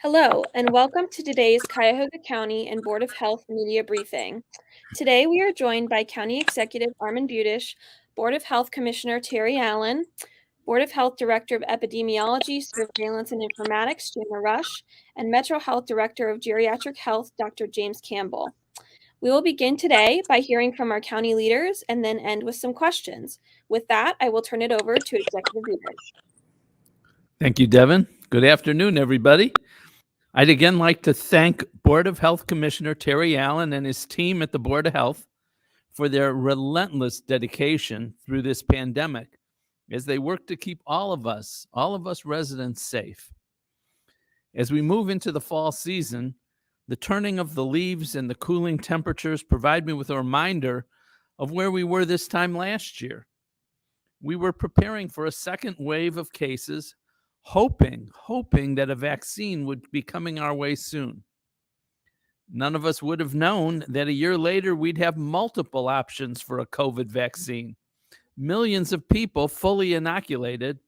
Hello, and welcome to today's Cuyahoga County and Board of Health media briefing. Today, we are joined by County Executive Armin Budish, Board of Health Commissioner Terry Allen, Board of Health Director of Epidemiology, Surveillance, and Informatics, Jana Rush, and Metro Health Director of Geriatric Health, Dr. James Campbell. We will begin today by hearing from our county leaders and then end with some questions. With that, I will turn it over to Executive Budish. Thank you, Devin. Good afternoon, everybody. I'd again like to thank Board of Health Commissioner Terry Allen and his team at the Board of Health for their relentless dedication through this pandemic as they work to keep all of us residents safe. As we move into the fall season, the turning of the leaves and the cooling temperatures provide me with a reminder of where we were this time last year. We were preparing for a second wave of cases, hoping that a vaccine would be coming our way soon. None of us would have known that a year later we'd have multiple options for a COVID vaccine, millions of people fully inoculated,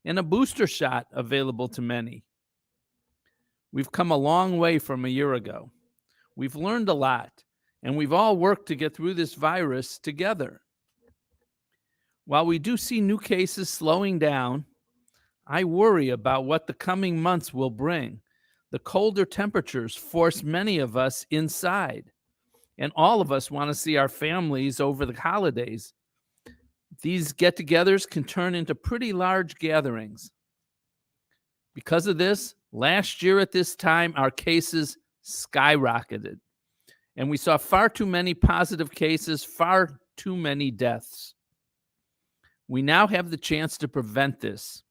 and a booster shot available to many. We've come a long way from a year ago. We've learned a lot, and we've all worked to get through this virus together. While we do see new cases slowing down, I worry about what the coming months will bring. The colder temperatures force many of us inside, and all of us want to see our families over the holidays. These get-togethers can turn into pretty large gatherings. Because of this, last year at this time, our cases skyrocketed, and we saw far too many positive cases, far too many deaths. We now have the chance to prevent this.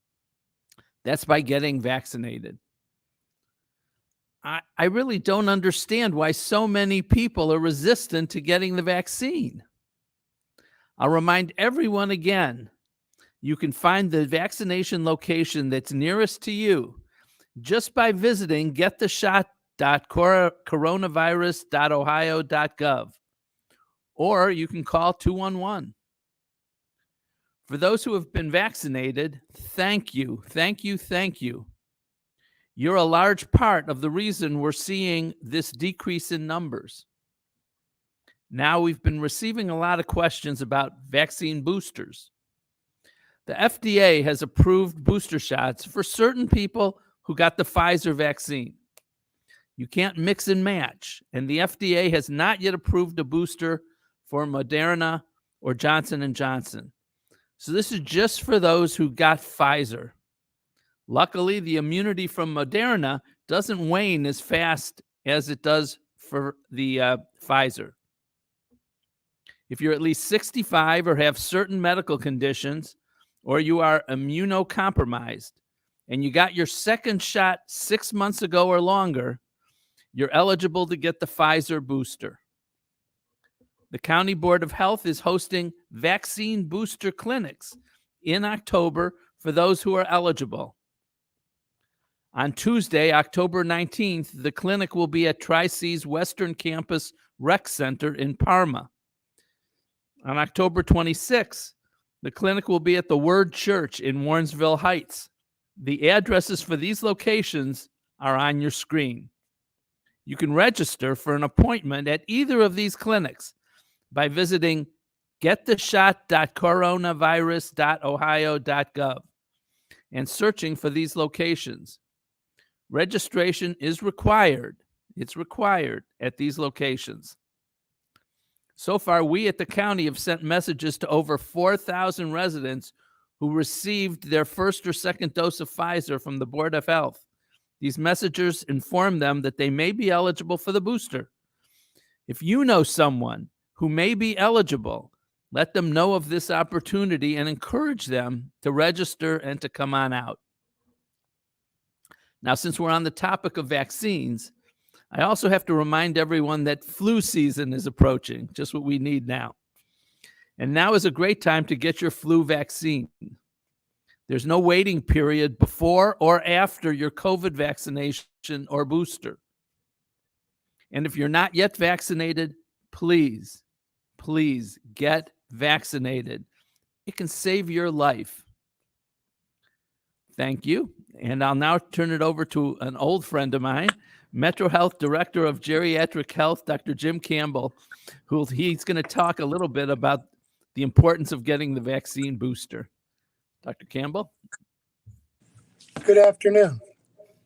That's by getting vaccinated. I really don't understand why so many people are resistant to getting the vaccine. I'll remind everyone again, you can find the vaccination location that's nearest to you just by visiting gettheshot.coronavirus.ohio.gov, or you can call 211. For those who have been vaccinated, thank you. You're a large part of the reason we're seeing this decrease in numbers. Now, we've been receiving a lot of questions about vaccine boosters. The FDA has approved booster shots for certain people who got the Pfizer vaccine. You can't mix and match, and the FDA has not yet approved a booster for Moderna or Johnson & Johnson. So this is just for those who got Pfizer. Luckily, the immunity from Moderna doesn't wane as fast as it does for the Pfizer. If you're at least 65 or have certain medical conditions, or you are immunocompromised, and you got your second shot 6 months ago or longer, you're eligible to get the Pfizer booster. The County Board of Health is hosting vaccine booster clinics in October for those who are eligible. On Tuesday, October 19th, the clinic will be at Tri-C's Western Campus Rec Center in Parma. On October 26th, the clinic will be at the Word Church in Warrensville Heights. The addresses for these locations are on your screen. You can register for an appointment at either of these clinics by visiting gettheshot.coronavirus.ohio.gov and searching for these locations. Registration is required. It's required at these locations. So far, we at the county have sent messages to over 4,000 residents who received their first or second dose of Pfizer from the Board of Health. These messages inform them that they may be eligible for the booster. If you know someone who may be eligible, let them know of this opportunity and encourage them to register and to come on out. Now, since we're on the topic of vaccines, I also have to remind everyone that flu season is approaching, just what we need now. And now is a great time to get your flu vaccine. There's no waiting period before or after your COVID vaccination or booster. And if you're not yet vaccinated, please get vaccinated. It can save your life. Thank you. And I'll now turn it over to an old friend of mine, Metro Health Director of Geriatric Health, Dr. Jim Campbell, he's going to talk a little bit about the importance of getting the vaccine booster. Dr. Campbell? Good afternoon.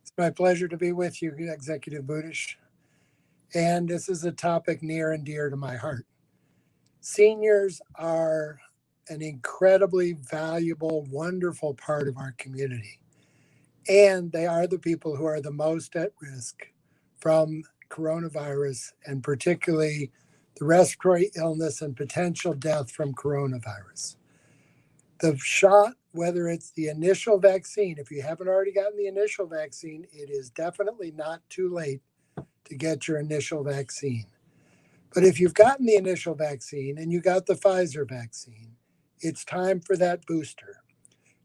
It's my pleasure to be with you, Executive Budish. And this is a topic near and dear to my heart. Seniors are an incredibly valuable, wonderful part of our community. And they are the people who are the most at risk from coronavirus, and particularly the respiratory illness and potential death from coronavirus. The shot, whether it's the initial vaccine, if you haven't already gotten the initial vaccine, it is definitely not too late to get your initial vaccine. But if you've gotten the initial vaccine and you got the Pfizer vaccine, it's time for that booster.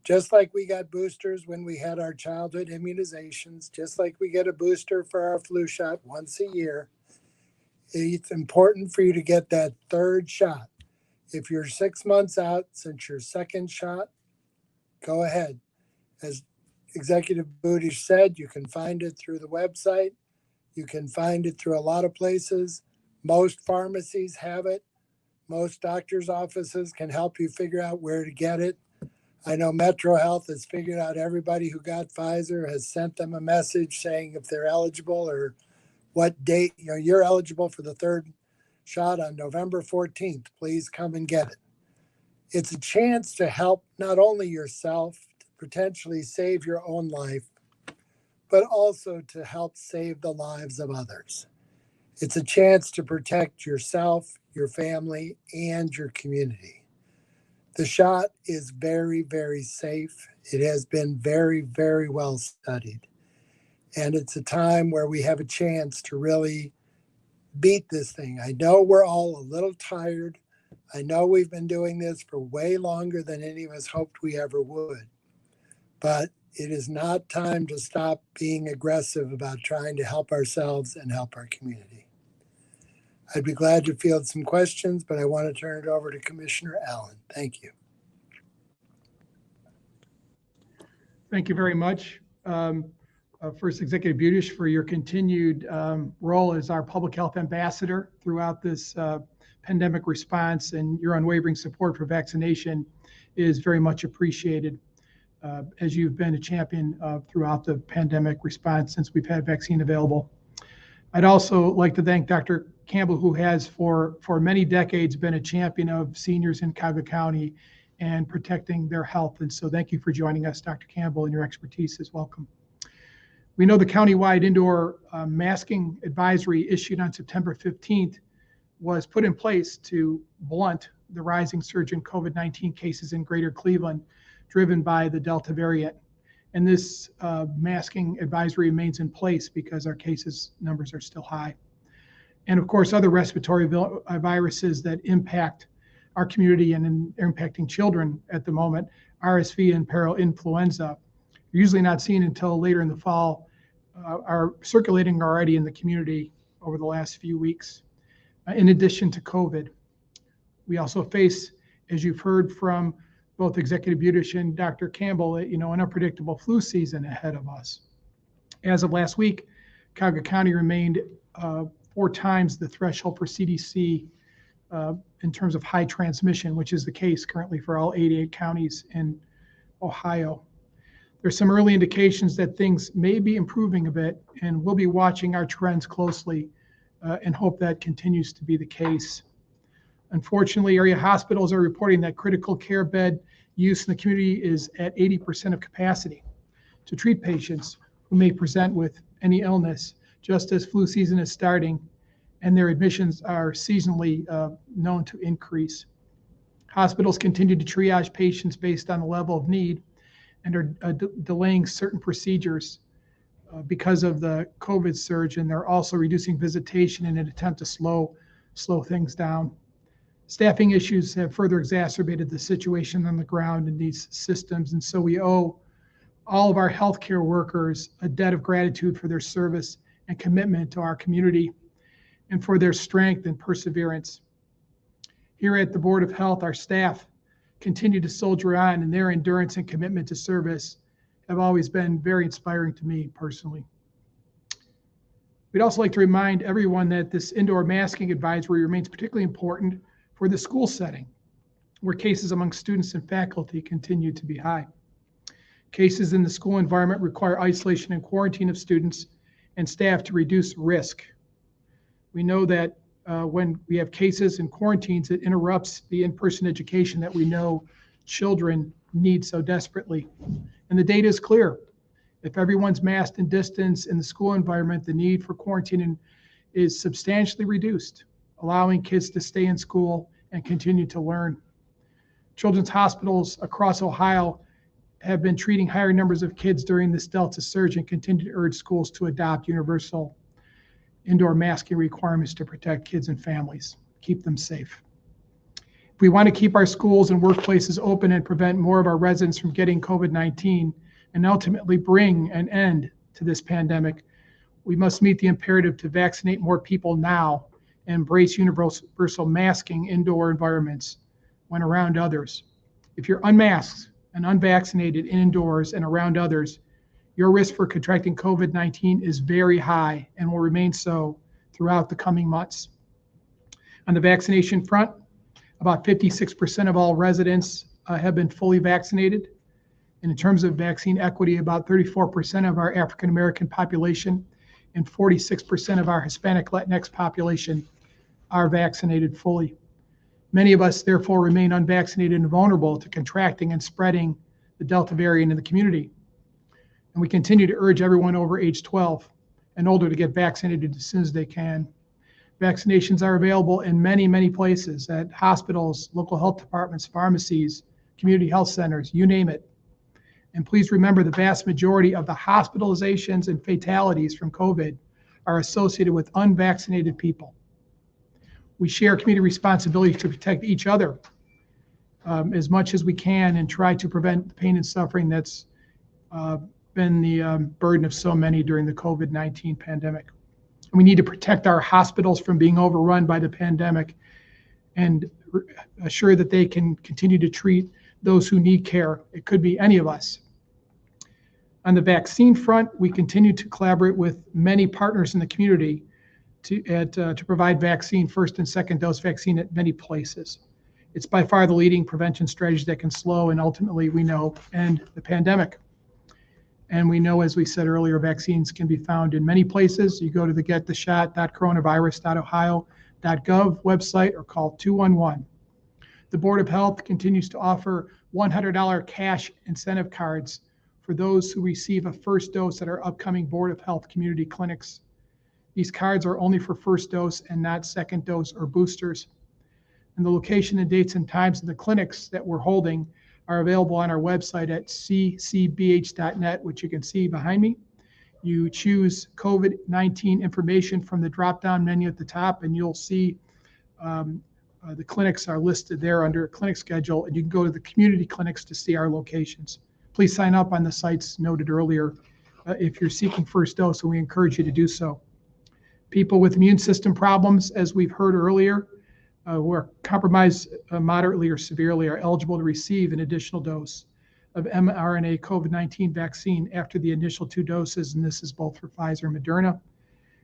Just like we got boosters when we had our childhood immunizations, just like we get a booster for our flu shot once a year, it's important for you to get that third shot. If you're 6 months out since your second shot, go ahead. As Executive Budish said, you can find it through the website. You can find it through a lot of places. Most pharmacies have it. Most doctors' offices can help you figure out where to get it. I know Metro Health has figured out everybody who got Pfizer, has sent them a message saying if they're eligible or what date, you're eligible for the third shot on November 14th. Please come and get it. It's a chance to help not only yourself, to potentially save your own life, but also to help save the lives of others. It's a chance to protect yourself, your family, and your community. The shot is very, very safe. It has been very, very well studied. And it's a time where we have a chance to really beat this thing. I know we're all a little tired. I know we've been doing this for way longer than any of us hoped we ever would. But it is not time to stop being aggressive about trying to help ourselves and help our community. I'd be glad to field some questions, but I want to turn it over to Commissioner Allen. Thank you. Thank you very much. First, Executive Budish, for your continued role as our public health ambassador throughout this pandemic response, and your unwavering support for vaccination is very much appreciated, as you've been a champion throughout the pandemic response since we've had vaccine available. I'd also like to thank Dr. Campbell, who has for many decades been a champion of seniors in Cuyahoga County and protecting their health. And so thank you for joining us, Dr. Campbell, and your expertise is welcome. We know the countywide indoor masking advisory issued on September 15th was put in place to blunt the rising surge in COVID-19 cases in Greater Cleveland, driven by the Delta variant. And this masking advisory remains in place because our cases numbers are still high. And of course, other respiratory viruses that impact our community and impacting children at the moment, RSV and parainfluenza, usually not seen until later in the fall, are circulating already in the community over the last few weeks. In addition to COVID, we also face, as you've heard from both Executive Budish and Dr. Campbell, an unpredictable flu season ahead of us. As of last week, Cuyahoga County remained 4 times the threshold for CDC in terms of high transmission, which is the case currently for all 88 counties in Ohio. There's some early indications that things may be improving a bit, and we'll be watching our trends closely and hope that continues to be the case. Unfortunately, area hospitals are reporting that critical care bed use in the community is at 80% of capacity to treat patients who may present with any illness, just as flu season is starting and their admissions are seasonally known to increase. Hospitals continue to triage patients based on the level of need and are delaying certain procedures because of the COVID surge, and they're also reducing visitation in an attempt to slow things down. Staffing issues have further exacerbated the situation on the ground in these systems, and so we owe all of our healthcare workers a debt of gratitude for their service and commitment to our community and for their strength and perseverance. Here at the Board of Health, our staff continue to soldier on, and their endurance and commitment to service have always been very inspiring to me personally. We'd also like to remind everyone that this indoor masking advisory remains particularly important for the school setting, where cases among students and faculty continue to be high. Cases in the school environment require isolation and quarantine of students and staff to reduce risk. We know that when we have cases and quarantines, it interrupts the in-person education that we know children need so desperately. And the data is clear. If everyone's masked and distanced in the school environment, the need for quarantining is substantially reduced, allowing kids to stay in school and continue to learn. Children's hospitals across Ohio have been treating higher numbers of kids during this Delta surge and continue to urge schools to adopt universal indoor masking requirements to protect kids and families, keep them safe. If we want to keep our schools and workplaces open and prevent more of our residents from getting COVID-19 and ultimately bring an end to this pandemic, we must meet the imperative to vaccinate more people now and embrace universal masking indoor environments when around others. If you're unmasked and unvaccinated indoors and around others, your risk for contracting COVID-19 is very high and will remain so throughout the coming months. On the vaccination front, about 56% of all residents have been fully vaccinated. And in terms of vaccine equity, about 34% of our African American population and 46% of our Hispanic Latinx population are vaccinated fully. Many of us, therefore, remain unvaccinated and vulnerable to contracting and spreading the Delta variant in the community. And we continue to urge everyone over age 12 and older to get vaccinated as soon as they can. Vaccinations are available in many, many places, at hospitals, local health departments, pharmacies, community health centers, you name it. And please remember, the vast majority of the hospitalizations and fatalities from COVID are associated with unvaccinated people. We share community responsibility to protect each other as much as we can and try to prevent the pain and suffering that's been the burden of so many during the COVID-19 pandemic. And we need to protect our hospitals from being overrun by the pandemic and assure that they can continue to treat those who need care. It could be any of us. On the vaccine front, we continue to collaborate with many partners in the community to provide vaccine, first and second dose vaccine at many places. It's by far the leading prevention strategy that can slow and ultimately, we know, end the pandemic. And we know, as we said earlier, vaccines can be found in many places. You go to the gettheshot.coronavirus.ohio.gov website or call 211. The Board of Health continues to offer $100 cash incentive cards for those who receive a first dose at our upcoming Board of Health community clinics. These cards are only for first dose and not second dose or boosters. And the location and dates and times of the clinics that we're holding are available on our website at ccbh.net, which you can see behind me. You choose COVID-19 information from the drop-down menu at the top, and you'll see the clinics are listed there under clinic schedule, and you can go to the community clinics to see our locations. Please sign up on the sites noted earlier if you're seeking first dose, and we encourage you to do so. People with immune system problems, as we've heard earlier, who are compromised moderately or severely, are eligible to receive an additional dose of mRNA COVID-19 vaccine after the initial 2 doses, and this is both for Pfizer and Moderna.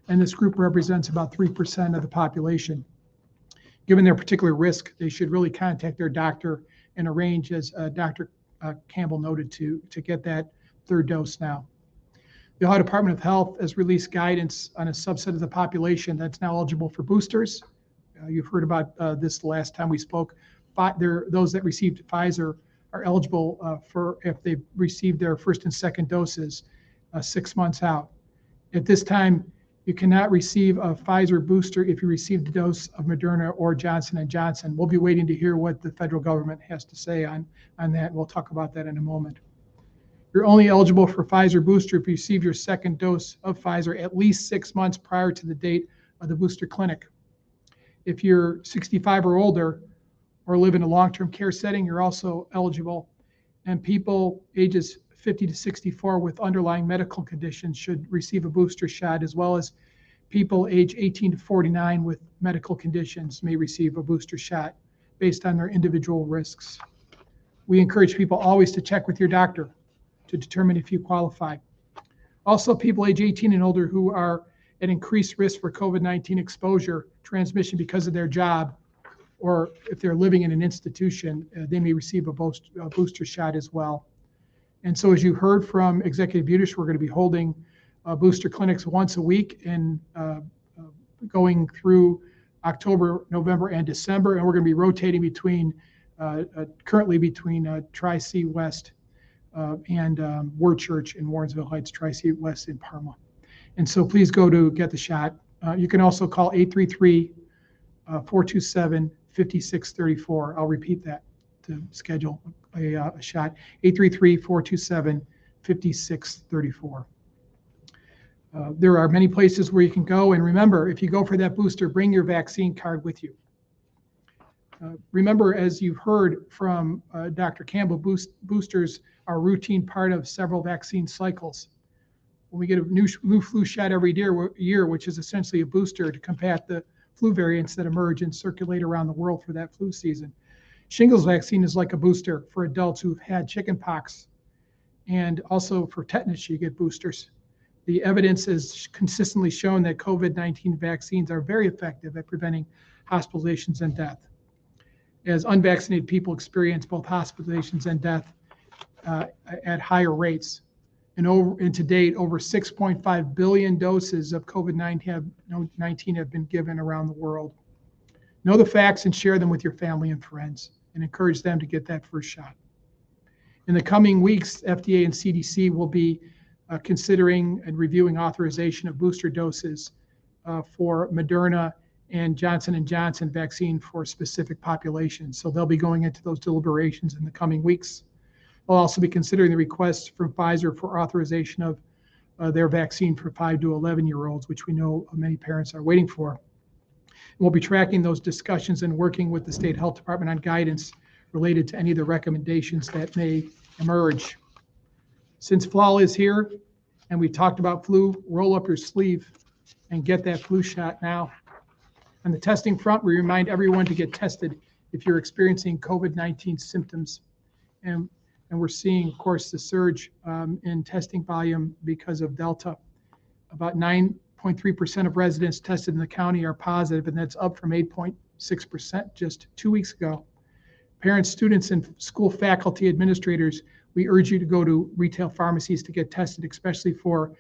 And this group represents about 3% of the population. Given their particular risk, they should really contact their doctor and arrange, as Dr. Campbell noted, to get that 3rd dose now. The Ohio Department of Health has released guidance on a subset of the population that's now eligible for boosters. You've heard about this the last time we spoke. Those that received Pfizer are eligible for, if they've received their first and second doses 6 months out. At this time, you cannot receive a Pfizer booster if you received a dose of Moderna or Johnson & Johnson. We'll be waiting to hear what the federal government has to say on that. We'll talk about that in a moment. You're only eligible for Pfizer booster if you receive your second dose of Pfizer at least 6 months prior to the date of the booster clinic. If you're 65 or older or live in a long-term care setting, you're also eligible. And people ages 50 to 64 with underlying medical conditions should receive a booster shot, as well as people age 18 to 49 with medical conditions may receive a booster shot based on their individual risks. We encourage people always to check with your doctor to determine if you qualify. Also, people age 18 and older who are at increased risk for COVID-19 exposure transmission because of their job, or if they're living in an institution, they may receive a booster shot as well. And so as you heard from Executive Budish, we're going to be holding booster clinics once a week and going through October, November, and December. And we're going to be rotating between, currently between Tri-C West and Word Church in Warrensville Heights, Tri-C West in Parma. And so please go to get the shot. You can also call 833-427-5634. I'll repeat that to schedule a shot, 833-427-5634. There are many places where you can go. And remember, if you go for that booster, bring your vaccine card with you. Remember, as you've heard from Dr. Campbell, boosters are a routine part of several vaccine cycles. When we get a new flu shot every year, which is essentially a booster to combat the flu variants that emerge and circulate around the world for that flu season. Shingles vaccine is like a booster for adults who've had chickenpox, and also for tetanus, you get boosters. The evidence has consistently shown that COVID-19 vaccines are very effective at preventing hospitalizations and death, as unvaccinated people experience both hospitalizations and death at higher rates. And to date, over 6.5 billion doses of COVID-19 have been given around the world. Know the facts and share them with your family and friends, and encourage them to get that first shot. In the coming weeks, FDA and CDC will be considering and reviewing authorization of booster doses for Moderna and Johnson & Johnson vaccine for specific populations. So they'll be going into those deliberations in the coming weeks. They'll also be considering the requests from Pfizer for authorization of their vaccine for 5 to 11-year-olds, which we know many parents are waiting for. And we'll be tracking those discussions and working with the State Health Department on guidance related to any of the recommendations that may emerge. Since fall is here and we talked about flu, roll up your sleeve and get that flu shot now. On the testing front, we remind everyone to get tested if you're experiencing COVID-19 symptoms. And we're seeing, of course, the surge in testing volume because of Delta. About 9.3% of residents tested in the county are positive, and that's up from 8.6% just 2 weeks ago. Parents, students, and school faculty administrators, we urge you to go to retail pharmacies to get tested, especially for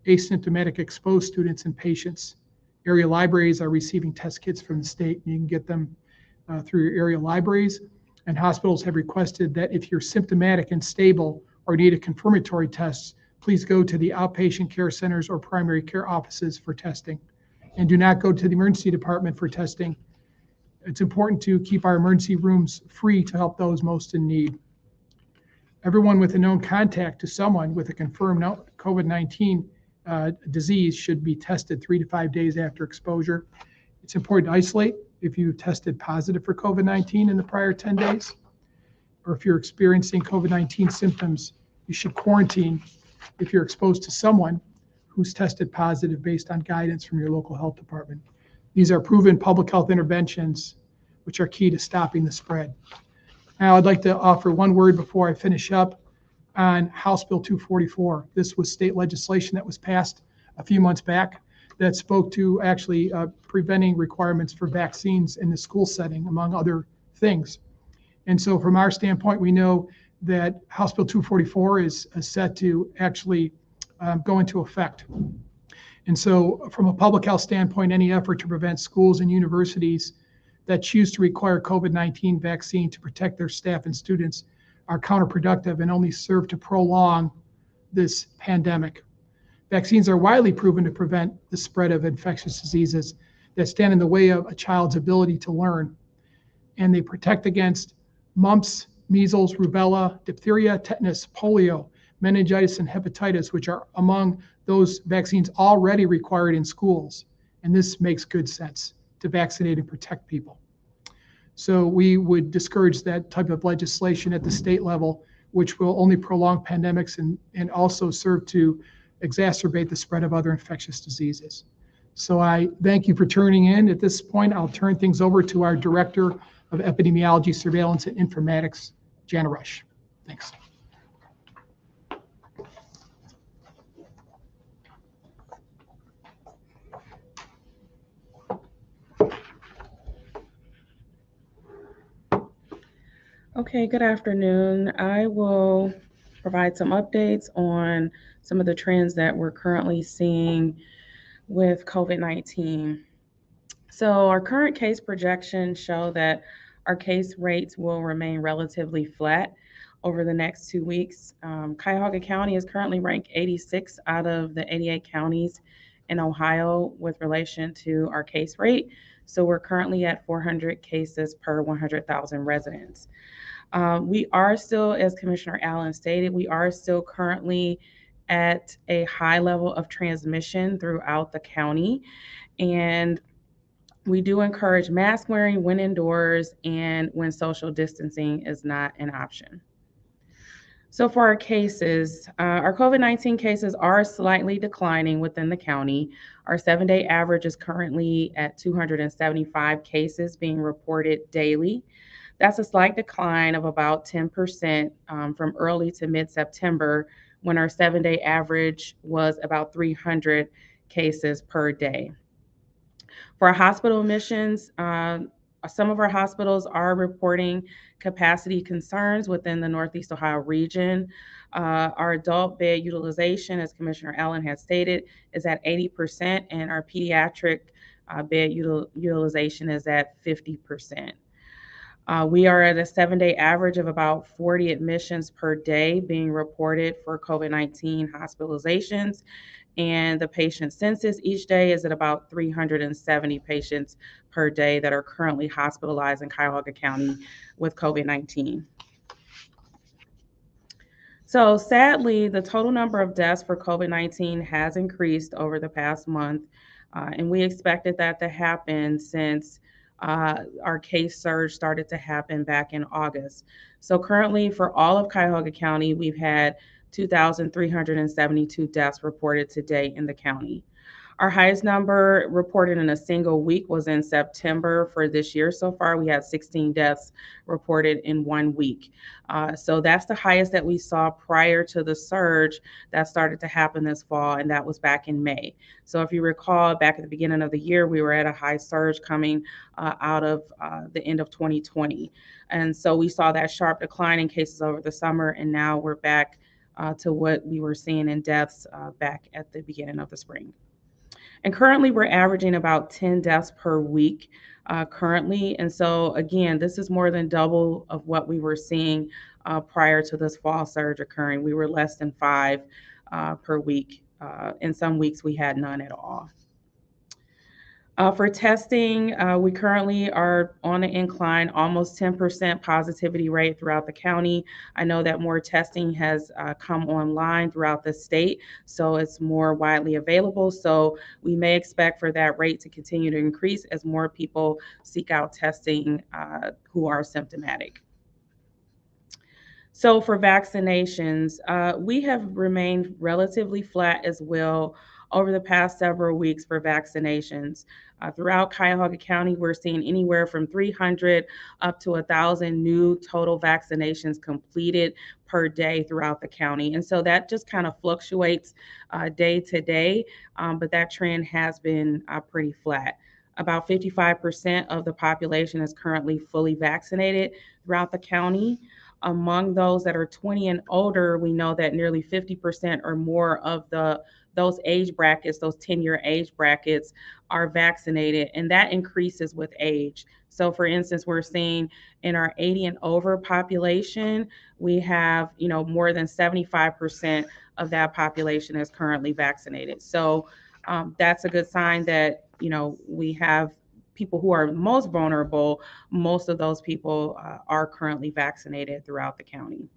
asymptomatic exposed students and patients. Area libraries are receiving test kits from the state, and you can get them through your area libraries. And hospitals have requested that if you're symptomatic and stable or need a confirmatory test, please go to the outpatient care centers or primary care offices for testing. And do not go to the emergency department for testing. It's important to keep our emergency rooms free to help those most in need. Everyone with a known contact to someone with a confirmed COVID-19 disease should be tested 3 to 5 days after exposure. It's important to isolate if you tested positive for COVID-19 in the prior 10 days, or if you're experiencing COVID-19 symptoms, you should quarantine if you're exposed to someone who's tested positive based on guidance from your local health department. These are proven public health interventions which are key to stopping the spread. Now, I'd like to offer one word before I finish up on House Bill 244. This was state legislation that was passed a few months back that spoke to actually preventing requirements for vaccines in the school setting, among other things. And so from our standpoint, we know that House Bill 244 is set to actually go into effect. And so from a public health standpoint, any effort to prevent schools and universities that choose to require COVID-19 vaccine to protect their staff and students are counterproductive and only serve to prolong this pandemic. Vaccines are widely proven to prevent the spread of infectious diseases that stand in the way of a child's ability to learn. And they protect against mumps, measles, rubella, diphtheria, tetanus, polio, meningitis, and hepatitis, which are among those vaccines already required in schools. And this makes good sense to vaccinate and protect people. So we would discourage that type of legislation at the state level, which will only prolong pandemics and also serve to exacerbate the spread of other infectious diseases. So I thank you for tuning in. At this point, I'll turn things over to our Director of Epidemiology, Surveillance, and Informatics, Jana Rush. Thanks. Okay, good afternoon. I will provide some updates on some of the trends that we're currently seeing with COVID-19. So, our current case projections show that our case rates will remain relatively flat over the next 2 weeks. Cuyahoga County is currently ranked 86 out of the 88 counties in Ohio with relation to our case rate. So, we're currently at 400 cases per 100,000 residents. We are still, as Commissioner Allen stated, we are still currently at a high level of transmission throughout the county. And we do encourage mask wearing when indoors and when social distancing is not an option. So, for our cases, our COVID 19 cases are slightly declining within the county. Our 7-day average is currently at 275 cases being reported daily. That's a slight decline of about 10% from early to mid September when our 7-day average was about 300 cases per day. For our hospital admissions, some of our hospitals are reporting capacity concerns within the Northeast Ohio region. Our adult bed utilization, as Commissioner Allen has stated, is at 80%, and our pediatric bed utilization is at 50%. We are at a 7-day average of about 40 admissions per day being reported for COVID 19 hospitalizations. And the patient census each day is at about 370 patients per day that are currently hospitalized in Cuyahoga County with COVID 19. So, sadly, the total number of deaths for COVID 19 has increased over the past month, and we expected that to happen since our case surge started to happen back in August. So, currently, for all of Cuyahoga County, we've had 2,372 deaths reported today in the county. Our highest number reported in a single week was in September for this year. So far, we had 16 deaths reported in 1 week. So that's the highest that we saw prior to the surge that started to happen this fall, and that was back in May. So if you recall, back at the beginning of the year, we were at a high surge coming out of the end of 2020. And so we saw that sharp decline in cases over the summer, and now we're back to what we were seeing in deaths back at the beginning of the spring. And currently, we're averaging about 10 deaths per week currently. And so, again, this is more than double of what we were seeing prior to this fall surge occurring. We were less than 5 per week. In some weeks, we had none at all. For testing, we currently are on the incline, almost 10% positivity rate throughout the county. I know that more testing has come online throughout the state, so it's more widely available. So we may expect for that rate to continue to increase as more people seek out testing who are symptomatic. So for vaccinations, we have remained relatively flat as well over the past several weeks for vaccinations. Throughout Cuyahoga County, we're seeing anywhere from 300 up to 1,000 new total vaccinations completed per day throughout the county. And so that just kind of fluctuates day to day, but that trend has been pretty flat. About 55% of the population is currently fully vaccinated throughout the county. Among those that are 20 and older, we know that nearly 50% or more of those age brackets, those 10-year age brackets, are vaccinated, and that increases with age. So, for instance, we're seeing in our 80 and over population, we have more than 75% of that population is currently vaccinated. So, that's a good sign that we have people who are most vulnerable. Most of those people are currently vaccinated throughout the county.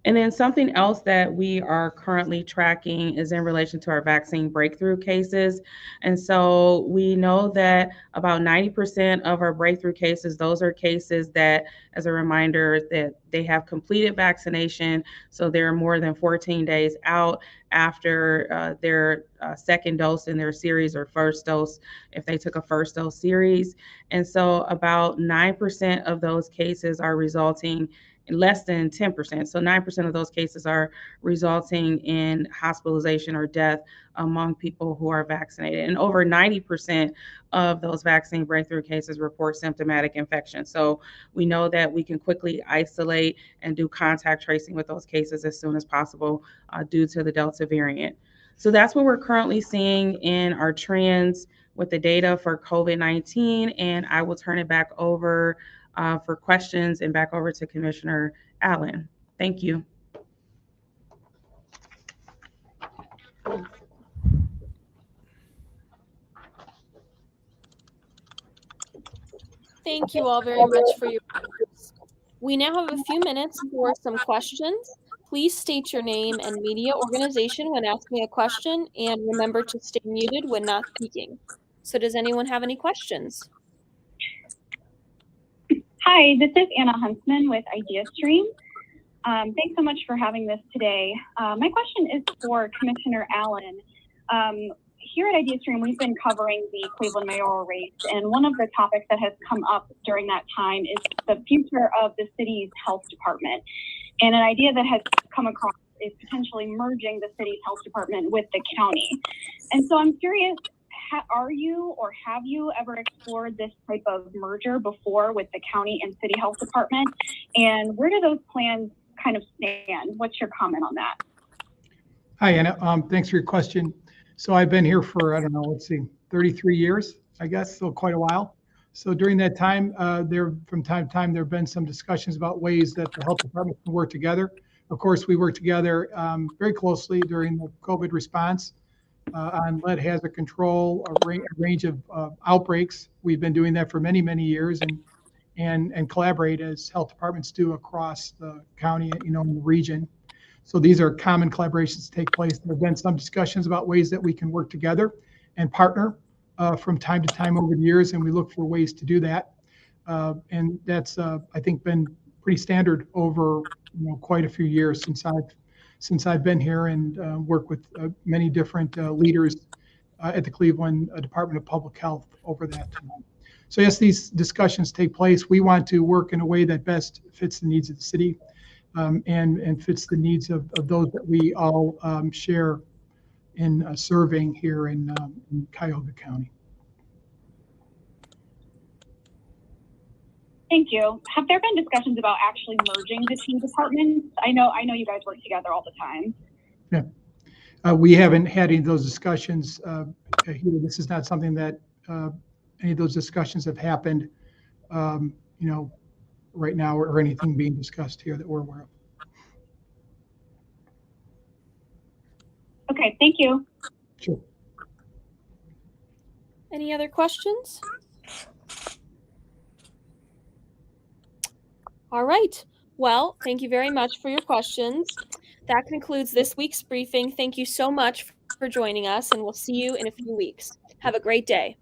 And then something else that we are currently tracking is in relation to our vaccine breakthrough cases. And so we know that about 90% of our breakthrough cases, those are cases that, as a reminder, that they have completed vaccination. So they're more than 14 days out after their second dose in their series, or first dose if they took a first dose series. And so about 9% of those cases are resulting less than 10%. So 9% of those cases are resulting in hospitalization or death among people who are vaccinated. And over 90% of those vaccine breakthrough cases report symptomatic infection. So we know that we can quickly isolate and do contact tracing with those cases as soon as possible due to the Delta variant. So that's what we're currently seeing in our trends with the data for COVID-19. And I will turn it back over for questions and back over to Commissioner Allen. Thank you. Thank you all very much for your answers. We now have a few minutes for some questions. Please state your name and media organization when asking a question, and remember to stay muted when not speaking. So does anyone have any questions? Hi, this is Anna Huntsman with IdeaStream. Thanks so much for having this today. My question is for Commissioner Allen. Here at IdeaStream, we've been covering the Cleveland mayoral race, and one of the topics that has come up during that time is the future of the city's health department. And an idea that has come across is potentially merging the city's health department with the county. And so I'm curious, are you or have you ever explored this type of merger before with the county and city health department? And where do those plans kind of stand? What's your comment on that? Hi, Anna. Thanks for your question. So I've been here for, 33 years, I guess, so quite a while. So during that time, from time to time, there have been some discussions about ways that the health department can work together. Of course, we worked together very closely during the COVID response on lead hazard control, a range of outbreaks. We've been doing that for many, many years and collaborate as health departments do across the county, in the region. So these are common collaborations that take place. There have been some discussions about ways that we can work together and partner from time to time over the years, and we look for ways to do that. And that's, I think, been pretty standard over quite a few years since I've been here and worked with many different leaders at the Cleveland Department of Public Health over that time. So yes, these discussions take place. We want to work in a way that best fits the needs of the city and fits the needs of those that we all share in serving here in Cuyahoga County. Thank you. Have there been discussions about actually merging the two departments? I know you guys work together all the time. Yeah, we haven't had any of those discussions here. This is not something that any of those discussions have happened, right now or anything being discussed here that we're aware of. Okay, thank you. Sure. Any other questions? All right. Well, thank you very much for your questions. That concludes this week's briefing. Thank you so much for joining us, and we'll see you in a few weeks. Have a great day.